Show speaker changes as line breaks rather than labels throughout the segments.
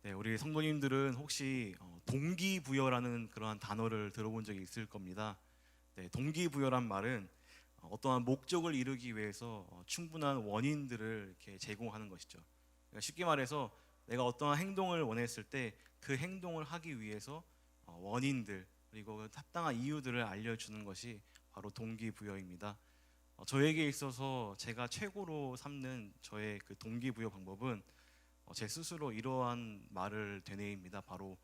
네, 우리 성도님들은 혹시 동기부여라는 그러한 단어를 들어본 적이 있을 겁니다. 네, 동기부여란 말은 어떠한 목적을 이루기 위해서 충분한 원인들을 이렇게 제공하는 것이죠. 그러니까 쉽게 말해서 내가 어떠한 행동을 원했을 때 그 행동을 하기 위해서 원인들 그리고 그 합당한 이유들을 알려주는 것이 바로 동기부여입니다. 저에게 있어서 제가 최고로 삼는 저의 그 동기부여 방법은 제 스스로 이러한 말을 되뇌입니다. 바로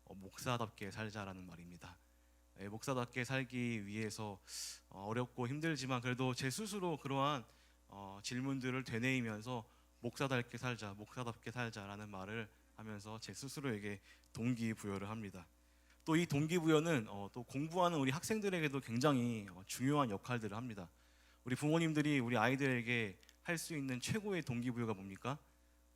목사답게 살자라는 말입니다. 목사답게 살기 위해서 어렵고 힘들지만 그래도 제 스스로 그러한 질문들을 되뇌이면서 목사답게 살자, 목사답게 살자라는 말을 하면서 제 스스로에게 동기부여를 합니다. 또 이 동기부여는 또 공부하는 우리 학생들에게도 굉장히 중요한 역할들을 합니다. 우리 부모님들이 우리 아이들에게 할 수 있는 최고의 동기부여가 뭡니까?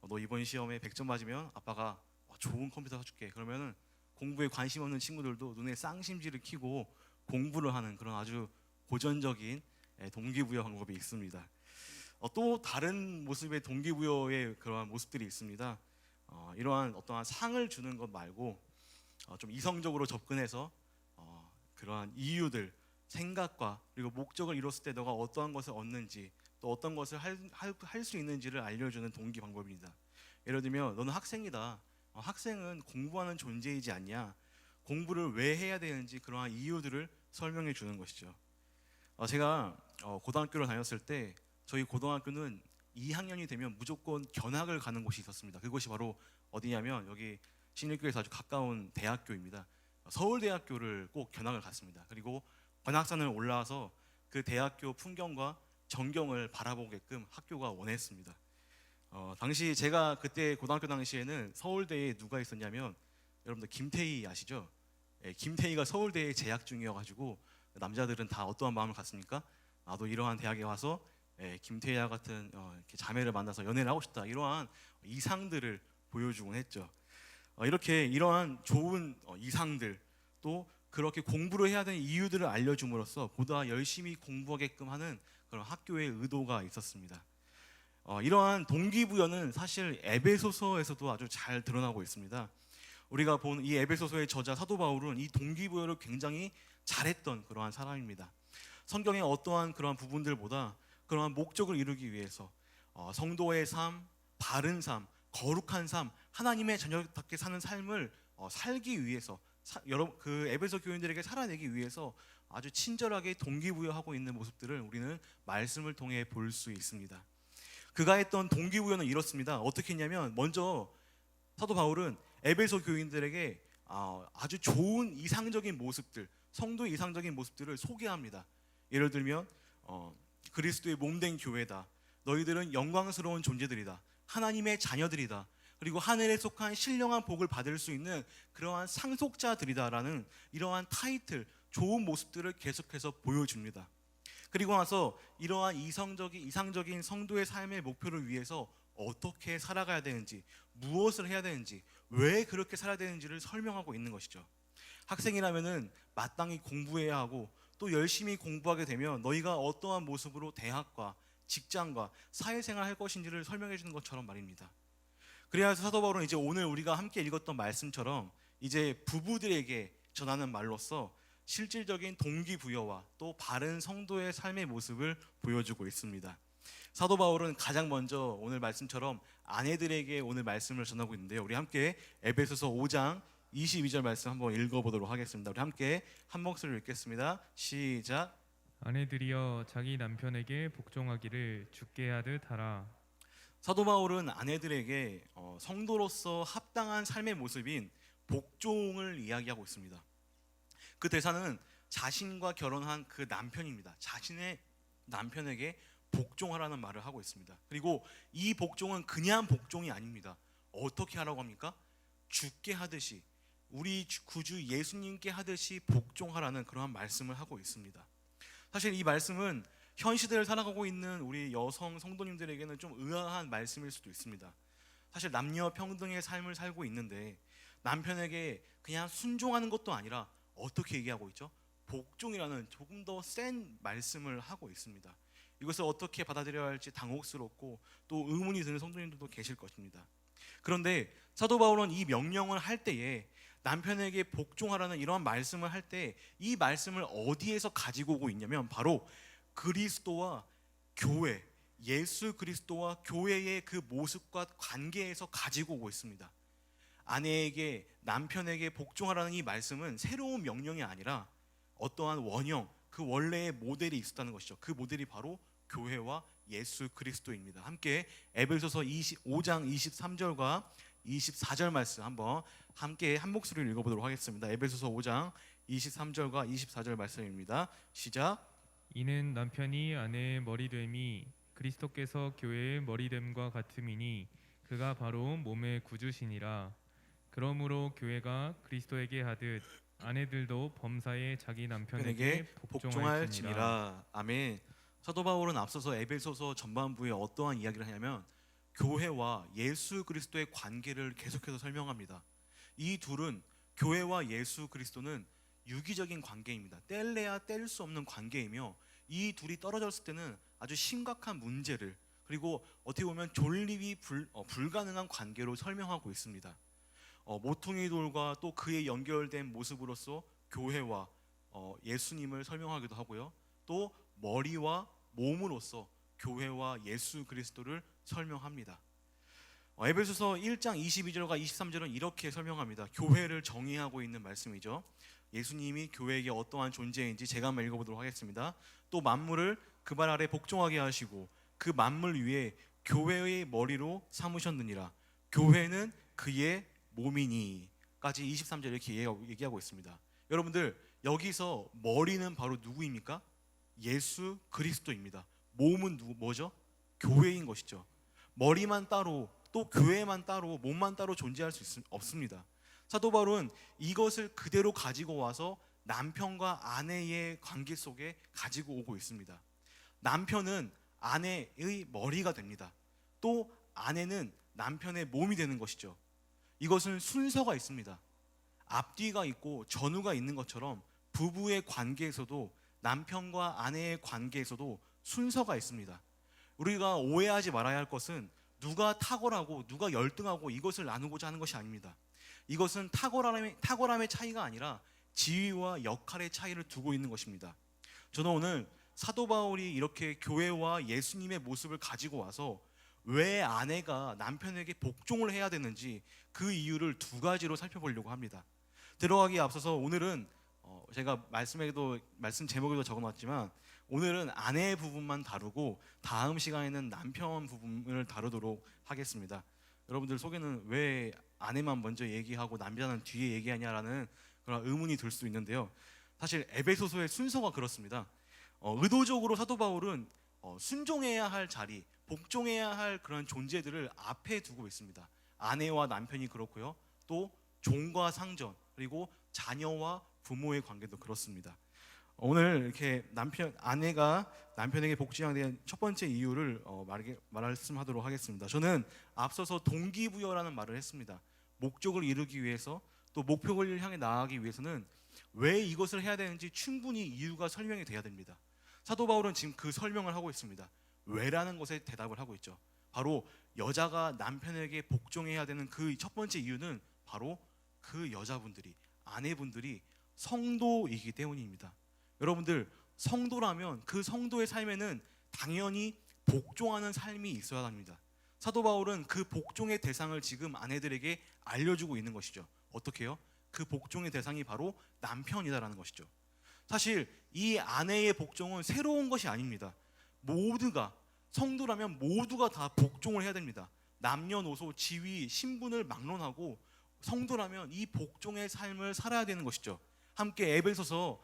너 이번 시험에 100점 맞으면 아빠가 좋은 컴퓨터 사줄게. 그러면은 공부에 관심 없는 친구들도 눈에 쌍심지를 켜고 공부를 하는 그런 아주 고전적인 동기부여 방법이 있습니다. 또 다른 모습의 동기부여의 그러한 모습들이 있습니다. 이러한 어떠한 상을 주는 것 말고 좀 이성적으로 접근해서 그러한 이유들, 생각과 그리고 목적을 이뤘을 때 너가 어떠한 것을 얻는지 또 어떤 것을 할 수 있는지를 알려주는 동기 방법입니다. 예를 들면 너는 학생이다. 학생은 공부하는 존재이지 않냐. 공부를 왜 해야 되는지 그러한 이유들을 설명해 주는 것이죠. 제가 고등학교를 다녔을 때 저희 고등학교는 2학년이 되면 무조건 견학을 가는 곳이 있었습니다. 그곳이 바로 어디냐면 여기 신일교에서 아주 가까운 대학교입니다. 서울대학교를 꼭 견학을 갔습니다. 그리고 관악산을 올라와서 그 대학교 풍경과 전경을 바라보게끔 학교가 원했습니다. 당시 제가 그때 고등학교 당시에는 서울대에 누가 있었냐면 여러분들 김태희 아시죠? 김태희가 서울대에 재학 중이어가지고 남자들은 다 어떠한 마음을 갖습니까? 나도 이러한 대학에 와서 김태희와 같은 이렇게 자매를 만나서 연애를 하고 싶다 이러한 이상들을 보여주곤 했죠. 이렇게 이러한 좋은 이상들 또 그렇게 공부를 해야 되는 이유들을 알려줌으로써 보다 열심히 공부하게끔 하는 그런 학교의 의도가 있었습니다. 이러한 동기부여는 사실 에베소서에서도 아주 잘 드러나고 있습니다. 우리가 본 이 에베소서의 저자 사도 바울은 이 동기부여를 굉장히 잘했던 그러한 사람입니다. 성경의 어떠한 그러한 부분들보다 그러한 목적을 이루기 위해서 성도의 삶, 바른 삶, 거룩한 삶, 하나님의 자녀답게 사는 삶을 살기 위해서 그 에베소 교인들에게 살아내기 위해서 아주 친절하게 동기부여하고 있는 모습들을 우리는 말씀을 통해 볼 수 있습니다. 그가 했던 동기부여는 이렇습니다. 어떻게 했냐면 먼저 사도 바울은 에베소 교인들에게 아주 좋은 이상적인 모습들, 성도의 이상적인 모습들을 소개합니다. 예를 들면 그리스도의 몸된 교회다. 너희들은 영광스러운 존재들이다. 하나님의 자녀들이다. 그리고 하늘에 속한 신령한 복을 받을 수 있는 그러한 상속자들이다라는 이러한 타이틀, 좋은 모습들을 계속해서 보여줍니다. 그리고 나서 이러한 이상적인 성도의 삶의 목표를 위해서 어떻게 살아가야 되는지, 무엇을 해야 되는지, 왜 그렇게 살아야 되는지를 설명하고 있는 것이죠. 학생이라면은 마땅히 공부해야 하고 또 열심히 공부하게 되면 너희가 어떠한 모습으로 대학과 직장과 사회생활 할 것인지를 설명해 주는 것처럼 말입니다. 그래서 사도 바울은 이제 오늘 우리가 함께 읽었던 말씀처럼 이제 부부들에게 전하는 말로써 실질적인 동기부여와 또 바른 성도의 삶의 모습을 보여주고 있습니다. 사도 바울은 가장 먼저 오늘 말씀처럼 아내들에게 오늘 말씀을 전하고 있는데요. 우리 함께 에베소서 5장 22절 말씀 한번 읽어보도록 하겠습니다. 우리 함께 한 목소리로 읽겠습니다. 시작.
아내들이여 자기 남편에게 복종하기를 주께 하듯 하라.
사도 바울은 아내들에게 성도로서 합당한 삶의 모습인 복종을 이야기하고 있습니다. 그 대사는 자신과 결혼한 그 남편입니다. 자신의 남편에게 복종하라는 말을 하고 있습니다. 그리고 이 복종은 그냥 복종이 아닙니다. 어떻게 하라고 합니까? 주께 하듯이, 우리 구주 예수님께 하듯이 복종하라는 그러한 말씀을 하고 있습니다. 사실 이 말씀은 현 시대를 살아가고 있는 우리 여성 성도님들에게는 좀 의아한 말씀일 수도 있습니다. 사실 남녀 평등의 삶을 살고 있는데 남편에게 그냥 순종하는 것도 아니라 어떻게 얘기하고 있죠? 복종이라는 조금 더 센 말씀을 하고 있습니다. 이것을 어떻게 받아들여야 할지 당혹스럽고 또 의문이 드는 성도님들도 계실 것입니다. 그런데 사도 바울은 이 명령을 할 때에 남편에게 복종하라는 이러한 말씀을 할 때 이 말씀을 어디에서 가지고 오고 있냐면 바로 그리스도와 교회, 예수 그리스도와 교회의 그 모습과 관계에서 가지고 오고 있습니다. 아내에게 남편에게 복종하라는 이 말씀은 새로운 명령이 아니라 어떠한 원형, 그 원래의 모델이 있었다는 것이죠. 그 모델이 바로 교회와 예수 그리스도입니다. 함께 에베소서 5장 23절과 24절 말씀 한번 함께 한 목소리로 읽어보도록 하겠습니다. 에베소서 5장 23절과 24절 말씀입니다. 시작.
이는 남편이 아내의 머리됨이 그리스도께서 교회의 머리됨과 같음이니 그가 바로 몸의 구주시니라. 그러므로 교회가 그리스도에게 하듯 아내들도 범사에 자기 남편에게 복종할지니라.
복종할지니라. 아멘. 사도 바울은 앞서서 에베소서 전반부에 어떠한 이야기를 하냐면 교회와 예수 그리스도의 관계를 계속해서 설명합니다. 이 둘은, 교회와 예수 그리스도는 유기적인 관계입니다. 뗄래야 뗄 수 없는 관계이며 이 둘이 떨어졌을 때는 아주 심각한 문제를, 그리고 어떻게 보면 존립이 불가능한 관계로 설명하고 있습니다. 모퉁이 돌과 또 그에 연결된 모습으로서 교회와 예수님을 설명하기도 하고요. 또 머리와 몸으로서 교회와 예수 그리스도를 설명합니다. 에베소서 1장 22절과 23절은 이렇게 설명합니다. 교회를 정의하고 있는 말씀이죠. 예수님이 교회에게 어떠한 존재인지 제가 한번 읽어보도록 하겠습니다. 또 만물을 그 발 아래 복종하게 하시고 그 만물 위에 교회의 머리로 삼으셨느니라. 교회는 그의 몸이니 까지 23절 이렇게 얘기하고 있습니다. 여러분들, 여기서 머리는 바로 누구입니까? 예수 그리스도입니다. 몸은 뭐죠? 교회인 것이죠. 머리만 따로, 또 교회만 따로, 몸만 따로 존재할 수 없습니다. 사도 바울은 이것을 그대로 가지고 와서 남편과 아내의 관계 속에 가지고 오고 있습니다. 남편은 아내의 머리가 됩니다. 또 아내는 남편의 몸이 되는 것이죠. 이것은 순서가 있습니다. 앞뒤가 있고 전후가 있는 것처럼 부부의 관계에서도, 남편과 아내의 관계에서도 순서가 있습니다. 우리가 오해하지 말아야 할 것은 누가 탁월하고 누가 열등하고 이것을 나누고자 하는 것이 아닙니다. 이것은 탁월함의 차이가 아니라 지위와 역할의 차이를 두고 있는 것입니다. 저는 오늘 사도 바울이 이렇게 교회와 예수님의 모습을 가지고 와서 왜 아내가 남편에게 복종을 해야 되는지 그 이유를 두 가지로 살펴보려고 합니다. 들어가기에 앞서서 오늘은 제가 말씀 제목에도 적어놨지만 오늘은 아내 부분만 다루고 다음 시간에는 남편 부분을 다루도록 하겠습니다. 여러분들 속에는 왜 아내만 먼저 얘기하고 남자는 뒤에 얘기하냐라는 그런 의문이 들 수 있는데요. 사실 에베소서의 순서가 그렇습니다. 의도적으로 사도 바울은 순종해야 할 자리, 복종해야 할 그런 존재들을 앞에 두고 있습니다. 아내와 남편이 그렇고요. 또 종과 상전, 그리고 자녀와 부모의 관계도 그렇습니다. 오늘 이렇게 아내가 남편에게 복종하게 된 첫 번째 이유를 말씀하도록 하겠습니다. 저는 앞서서 동기부여라는 말을 했습니다. 목적을 이루기 위해서, 또 목표를 향해 나아가기 위해서는 왜 이것을 해야 되는지 충분히 이유가 설명이 돼야 됩니다. 사도 바울은 지금 그 설명을 하고 있습니다. 왜라는 것에 대답을 하고 있죠. 바로 여자가 남편에게 복종해야 되는 그 첫 번째 이유는 바로 그 여자분들이, 아내분들이 성도이기 때문입니다. 여러분들, 성도라면 그 성도의 삶에는 당연히 복종하는 삶이 있어야 합니다. 사도 바울은 그 복종의 대상을 지금 아내들에게 알려주고 있는 것이죠. 어떻게 해요? 그 복종의 대상이 바로 남편이다라는 것이죠. 사실 이 아내의 복종은 새로운 것이 아닙니다. 모두가, 성도라면 모두가 다 복종을 해야 됩니다. 남녀노소, 지위, 신분을 막론하고 성도라면 이 복종의 삶을 살아야 되는 것이죠. 함께 에베소서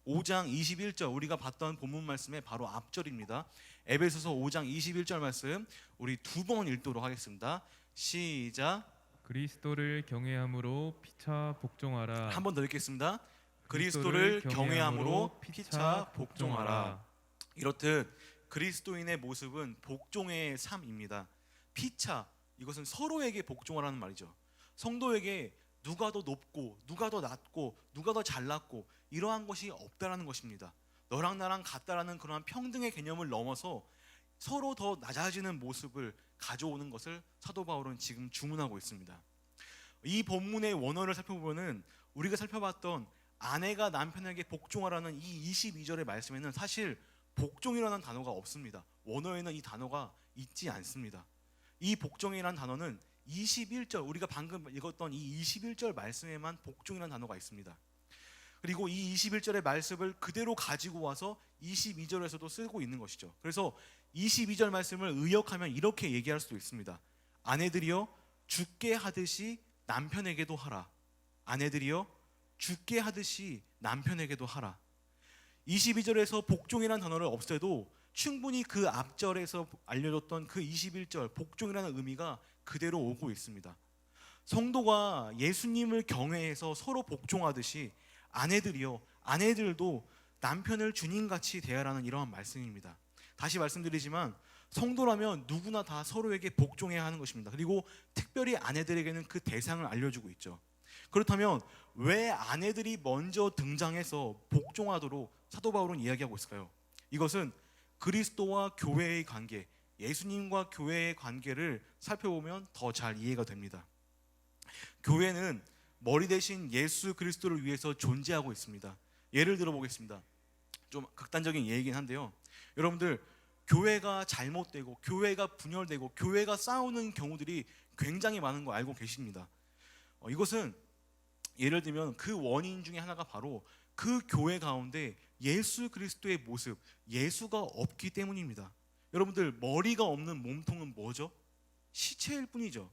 5장 21절, 우리가 봤던 본문 말씀의 바로 앞절입니다. 에베소서 5장 21절 말씀 우리 두 번 읽도록 하겠습니다. 시작.
그리스도를 경외함으로 피차 복종하라.
한 번 더 읽겠습니다. 그리스도를 경외함으로 피차 복종하라. 이렇듯 그리스도인의 모습은 복종의 삶입니다. 피차, 이것은 서로에게 복종하라는 말이죠. 성도에게 누가 더 높고 누가 더 낮고 누가 더 잘났고 이러한 것이 없다라는 것입니다. 너랑 나랑 같다라는 그러한 평등의 개념을 넘어서 서로 더 낮아지는 모습을 가져오는 것을 사도 바울은 지금 주문하고 있습니다. 이 본문의 원어를 살펴보면은 우리가 살펴봤던 아내가 남편에게 복종하라는 이 22절의 말씀에는 사실 복종이라는 단어가 없습니다. 원어에는 이 단어가 있지 않습니다. 이 복종이라는 단어는 21절, 우리가 방금 읽었던 이 21절 말씀에만 복종이라는 단어가 있습니다. 그리고 이 21절의 말씀을 그대로 가지고 와서 22절에서도 쓰고 있는 것이죠. 그래서 22절 말씀을 의역하면 이렇게 얘기할 수도 있습니다. 아내들이여 주께 하듯이 남편에게도 하라. 아내들이여 주께 하듯이 남편에게도 하라. 22절에서 복종이라는 단어를 없애도 충분히 그 앞절에서 알려줬던 그 21절 복종이라는 의미가 그대로 오고 있습니다. 성도가 예수님을 경외해서 서로 복종하듯이 아내들이요, 아내들도 남편을 주님같이 대하라는 이러한 말씀입니다. 다시 말씀드리지만 성도라면 누구나 다 서로에게 복종해야 하는 것입니다. 그리고 특별히 아내들에게는 그 대상을 알려주고 있죠. 그렇다면 왜 아내들이 먼저 등장해서 복종하도록 사도 바울은 이야기하고 있을까요? 이것은 그리스도와 교회의 관계, 예수님과 교회의 관계를 살펴보면 더 잘 이해가 됩니다. 교회는 머리 대신 예수 그리스도를 위해서 존재하고 있습니다. 예를 들어 보겠습니다. 좀 극단적인 예이긴 한데요. 여러분들, 교회가 잘못되고 교회가 분열되고 교회가 싸우는 경우들이 굉장히 많은 거 알고 계십니다. 이것은 예를 들면 그 원인 중에 하나가 바로 그 교회 가운데 예수 그리스도의 모습, 예수가 없기 때문입니다. 여러분들, 머리가 없는 몸통은 뭐죠? 시체일 뿐이죠.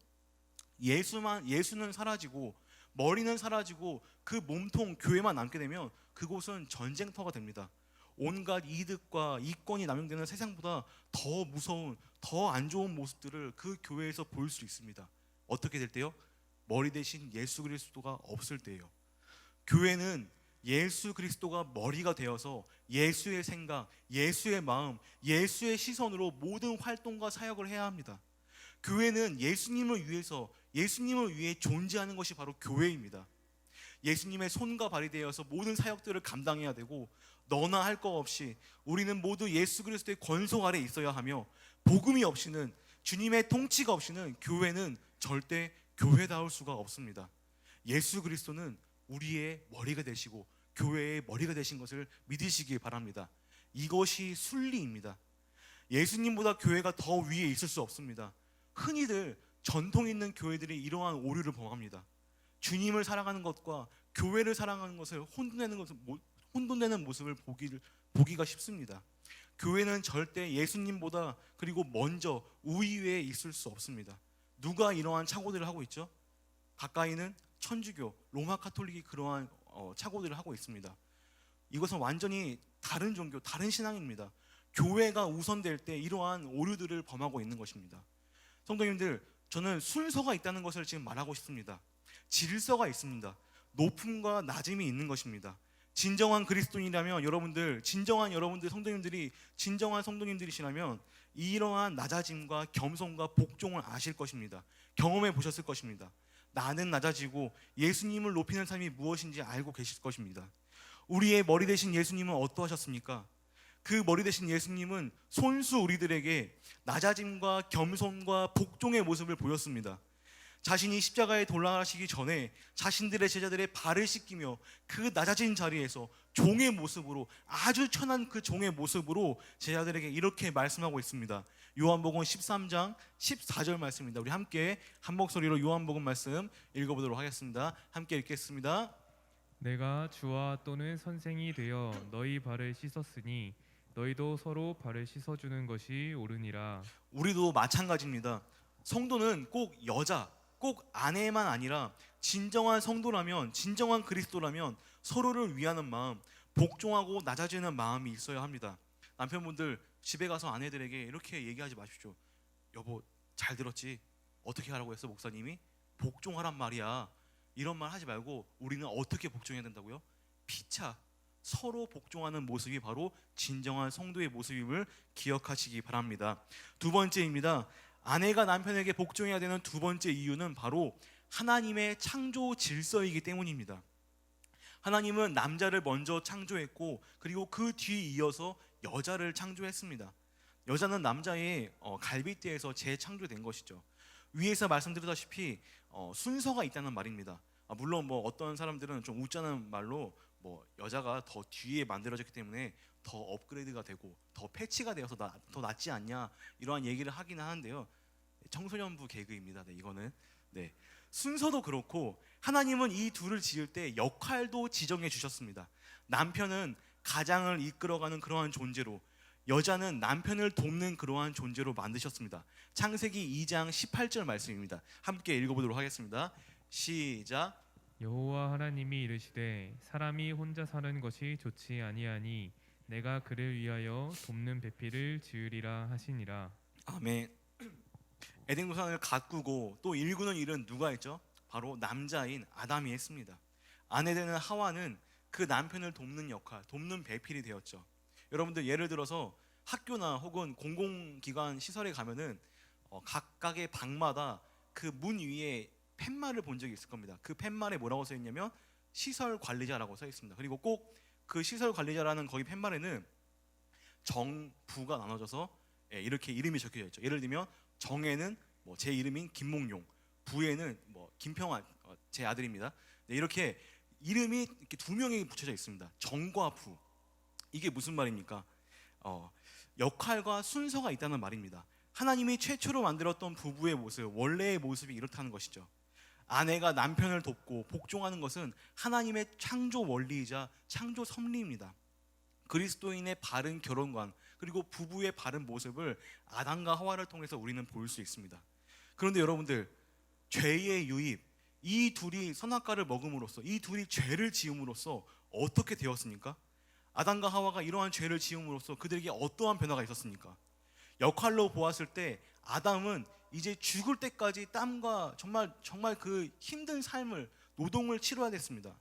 예수는 사라지고 머리는 사라지고 그 몸통 교회만 남게 되면 그곳은 전쟁터가 됩니다. 온갖 이득과 이권이 남용되는 세상보다 더 무서운, 더 안 좋은 모습들을 그 교회에서 볼 수 있습니다. 어떻게 될 때요? 머리 대신 예수 그리스도가 없을 때예요. 교회는 예수 그리스도가 머리가 되어서 예수의 생각, 예수의 마음, 예수의 시선으로 모든 활동과 사역을 해야 합니다. 교회는 예수님을 위해 존재하는 것이 바로 교회입니다. 예수님의 손과 발이 되어서 모든 사역들을 감당해야 되고, 너나 할 거 없이 우리는 모두 예수 그리스도의 권속 아래 있어야 하며, 복음이 없이는, 주님의 통치가 없이는 교회는 절대 교회다울 수가 없습니다. 예수 그리스도는 우리의 머리가 되시고 교회의 머리가 되신 것을 믿으시기 바랍니다. 이것이 순리입니다. 예수님보다 교회가 더 위에 있을 수 없습니다. 흔히들 전통 있는 교회들이 이러한 오류를 범합니다. 주님을 사랑하는 것과 교회를 사랑하는 것을 혼돈되는 모습을 보기가 쉽습니다. 교회는 절대 예수님보다 그리고 먼저 우위에 있을 수 없습니다. 누가 이러한 착오들을 하고 있죠? 가까이는 천주교, 로마 카톨릭이 그러한 착오들을 하고 있습니다. 이것은 완전히 다른 종교, 다른 신앙입니다. 교회가 우선될 때 이러한 오류들을 범하고 있는 것입니다. 성도님들, 저는 순서가 있다는 것을 지금 말하고 싶습니다. 질서가 있습니다. 높음과 낮음이 있는 것입니다. 진정한 그리스도인이라면 진정한 성도님들이 진정한 성도님들이시라면 이러한 낮아짐과 겸손과 복종을 아실 것입니다. 경험해 보셨을 것입니다. 나는 낮아지고 예수님을 높이는 삶이 무엇인지 알고 계실 것입니다. 우리의 머리 되신 예수님은 어떠하셨습니까? 그 머리 되신 예수님은 손수 우리들에게 낮아짐과 겸손과 복종의 모습을 보였습니다. 자신이 십자가에 돌아가시기 전에 자신들의 제자들의 발을 씻기며 그 낮아진 자리에서 종의 모습으로, 아주 천한 그 종의 모습으로 제자들에게 이렇게 말씀하고 있습니다. 요한복음 13장 14절 말씀입니다. 우리 함께 한 목소리로 요한복음 말씀 읽어보도록 하겠습니다. 함께 읽겠습니다.
내가 주와 또는 선생이 되어 너희 발을 씻었으니 너희도 서로 발을 씻어주는 것이 옳으니라.
우리도 마찬가지입니다. 성도는 꼭 여자, 꼭 아내만 아니라 진정한 성도라면, 진정한 그리스도라면 서로를 위하는 마음, 복종하고 낮아지는 마음이 있어야 합니다. 남편분들 집에 가서 아내들에게 이렇게 얘기하지 마십시오. 여보, 잘 들었지? 어떻게 하라고 했어 목사님이? 복종하란 말이야. 이런 말 하지 말고 우리는 어떻게 복종해야 된다고요? 피차 서로 복종하는 모습이 바로 진정한 성도의 모습임을 기억하시기 바랍니다. 두 번째입니다. 아내가 남편에게 복종해야 되는 두 번째 이유는 바로 하나님의 창조 질서이기 때문입니다. 하나님은 남자를 먼저 창조했고, 그리고 그 뒤에 이어서 여자를 창조했습니다. 여자는 남자의 갈비뼈에서 재창조된 것이죠. 위에서 말씀드렸다시피 순서가 있다는 말입니다. 물론 뭐 어떤 사람들은 좀 웃자는 말로 뭐 여자가 더 뒤에 만들어졌기 때문에 더 업그레이드가 되고 더 패치가 되어서 더 낫지 않냐 이러한 얘기를 하긴 하는데요. 청소년부 개그입니다. 네, 이거는 네. 순서도 그렇고 하나님은 이 둘을 지을 때 역할도 지정해 주셨습니다. 남편은 가장을 이끌어가는 그러한 존재로, 여자는 남편을 돕는 그러한 존재로 만드셨습니다. 창세기 2장 18절 말씀입니다. 함께 읽어보도록 하겠습니다. 시작.
여호와 하나님이 이르시되 사람이 혼자 사는 것이 좋지 아니하니 내가 그를 위하여 돕는 배필을 지으리라 하시니라.
아멘. 에덴 동산을 가꾸고 또 일구는 일은 누가 했죠? 바로 남자인 아담이 했습니다. 아내 되는 하와는 그 남편을 돕는 역할, 돕는 배필이 되었죠. 여러분들 예를 들어서 학교나 혹은 공공기관 시설에 가면은 각각의 방마다 그 문 위에 팻말을 본 적이 있을 겁니다. 그 팻말에 뭐라고 써 있냐면 시설 관리자라고 써 있습니다. 그리고 꼭 그 시설 관리자라는 거기 팻말에는 정부가 나눠져서 이렇게 이름이 적혀져 있죠. 예를 들면 정에는 뭐 제 이름인 김몽용, 부에는 뭐 김평환, 제 아들입니다. 네, 이렇게 이름이 이렇게 두 명이 붙여져 있습니다. 정과 부. 이게 무슨 말입니까? 역할과 순서가 있다는 말입니다. 하나님이 최초로 만들었던 부부의 모습, 원래의 모습이 이렇다는 것이죠. 아내가 남편을 돕고 복종하는 것은 하나님의 창조 원리이자 창조 섭리입니다. 그리스도인의 바른 결혼관 그리고 부부의 바른 모습을 아담과 하와를 통해서 우리는 볼 수 있습니다. 그런데 여러분들, 죄의 유입, 이 둘이 선악과를 먹음으로써, 이 둘이 죄를 지음으로써 어떻게 되었습니까? 아담과 하와가 이러한 죄를 지음으로써 그들에게 어떠한 변화가 있었습니까? 역할로 보았을 때 아담은 이제 죽을 때까지 땀과 정말 그 힘든 삶을, 노동을 치러야 됐습니다.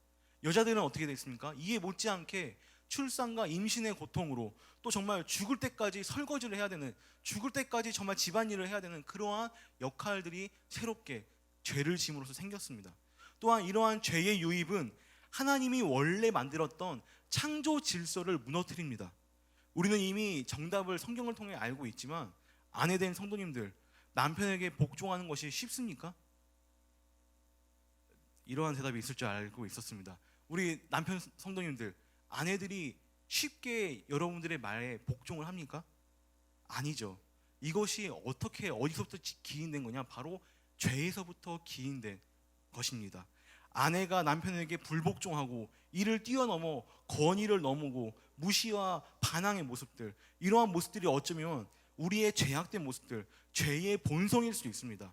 여자들은 어떻게 됐습니까? 이에 못지않게 출산과 임신의 고통으로 또 정말 죽을 때까지 설거지를 해야 되는, 죽을 때까지 정말 집안일을 해야 되는 그러한 역할들이 새롭게 죄를 지음으로써 생겼습니다. 또한 이러한 죄의 유입은 하나님이 원래 만들었던 창조 질서를 무너뜨립니다. 우리는 이미 정답을 성경을 통해 알고 있지만 아내 된 성도님들, 남편에게 복종하는 것이 쉽습니까? 이러한 대답이 있을 줄 알고 있었습니다. 우리 남편 성도님들, 아내들이 쉽게 여러분들의 말에 복종을 합니까? 아니죠. 이것이 어떻게 어디서부터 기인된 거냐? 바로 죄에서부터 기인된 것입니다. 아내가 남편에게 불복종하고 이를 뛰어넘어 권위를 넘고 무시와 반항의 모습들, 이러한 모습들이 어쩌면 우리의 죄악된 모습들, 죄의 본성일 수 있습니다.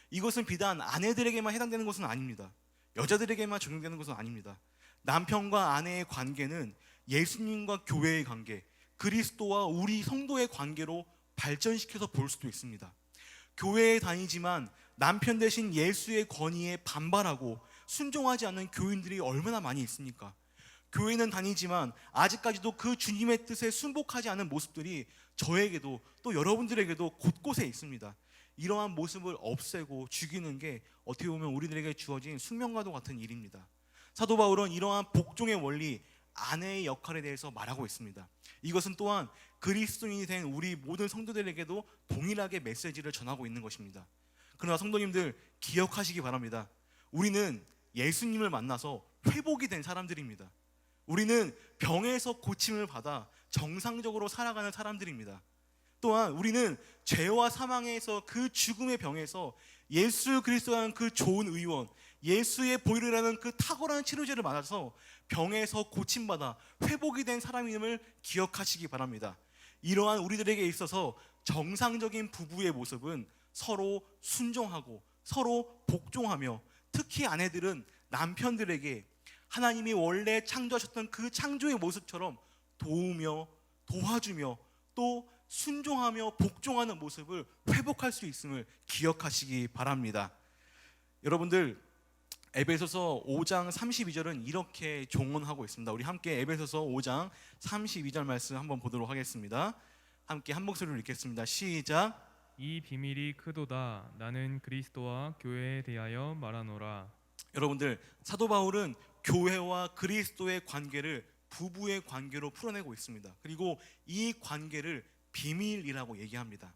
이것은 비단 아내들에게만 해당되는 것은 아닙니다. 여자들에게만 적용되는 것은 아닙니다. 남편과 아내의 관계는 예수님과 교회의 관계, 그리스도와 우리 성도의 관계로 발전시켜서 볼 수도 있습니다. 교회에 다니지만 남편 대신 예수의 권위에 반발하고 순종하지 않는 교인들이 얼마나 많이 있습니까? 교회는 다니지만 아직까지도 그 주님의 뜻에 순복하지 않은 모습들이 저에게도 또 여러분들에게도 곳곳에 있습니다. 이러한 모습을 없애고 죽이는 게 어떻게 보면 우리들에게 주어진 숙명과도 같은 일입니다. 사도 바울은 이러한 복종의 원리, 아내의 역할에 대해서 말하고 있습니다. 이것은 또한 그리스도인이 된 우리 모든 성도들에게도 동일하게 메시지를 전하고 있는 것입니다. 그러나 성도님들 기억하시기 바랍니다. 우리는 예수님을 만나서 회복이 된 사람들입니다. 우리는 병에서 고침을 받아 정상적으로 살아가는 사람들입니다. 또한 우리는 죄와 사망에서 그 죽음의 병에서 예수 그리스도라는 그 좋은 의원, 예수의 보혈이라는 그 탁월한 치료제를 맞아서 병에서 고침받아 회복이 된 사람임을 기억하시기 바랍니다. 이러한 우리들에게 있어서 정상적인 부부의 모습은 서로 순종하고 서로 복종하며, 특히 아내들은 남편들에게 하나님이 원래 창조하셨던 그 창조의 모습처럼 도우며 도와주며 또 순종하며 복종하는 모습을 회복할 수 있음을 기억하시기 바랍니다. 여러분들, 에베소서 5장 32절은 이렇게 종언하고 있습니다. 우리 함께 에베소서 5장 32절 말씀 한번 보도록 하겠습니다. 함께 한 목소리로 읽겠습니다. 시작.
이 비밀이 크도다. 나는 그리스도와 교회에 대하여 말하노라.
여러분들, 사도 바울은 교회와 그리스도의 관계를 부부의 관계로 풀어내고 있습니다. 그리고 이 관계를 비밀이라고 얘기합니다.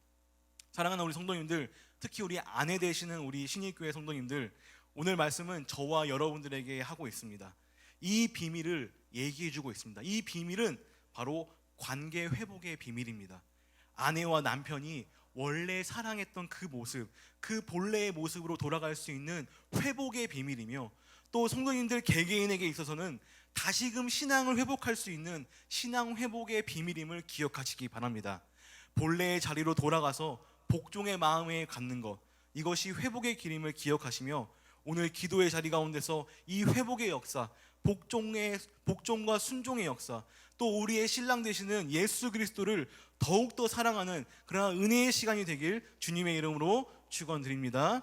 사랑하는 우리 성도님들, 특히 우리 아내 되시는 우리 신익교회 성도님들, 오늘 말씀은 저와 여러분들에게 하고 있습니다. 이 비밀을 얘기해주고 있습니다. 이 비밀은 바로 관계 회복의 비밀입니다. 아내와 남편이 원래 사랑했던 그 모습, 그 본래의 모습으로 돌아갈 수 있는 회복의 비밀이며, 또 성도님들 개개인에게 있어서는 다시금 신앙을 회복할 수 있는 신앙 회복의 비밀임을 기억하시기 바랍니다. 본래의 자리로 돌아가서 복종의 마음에 갖는 것, 이것이 회복의 길임을 기억하시며, 오늘 기도의 자리 가운데서 이 회복의 역사, 복종과 순종의 역사, 또 우리의 신랑 되시는 예수 그리스도를 더욱더 사랑하는 그러한 은혜의 시간이 되길 주님의 이름으로 축원드립니다.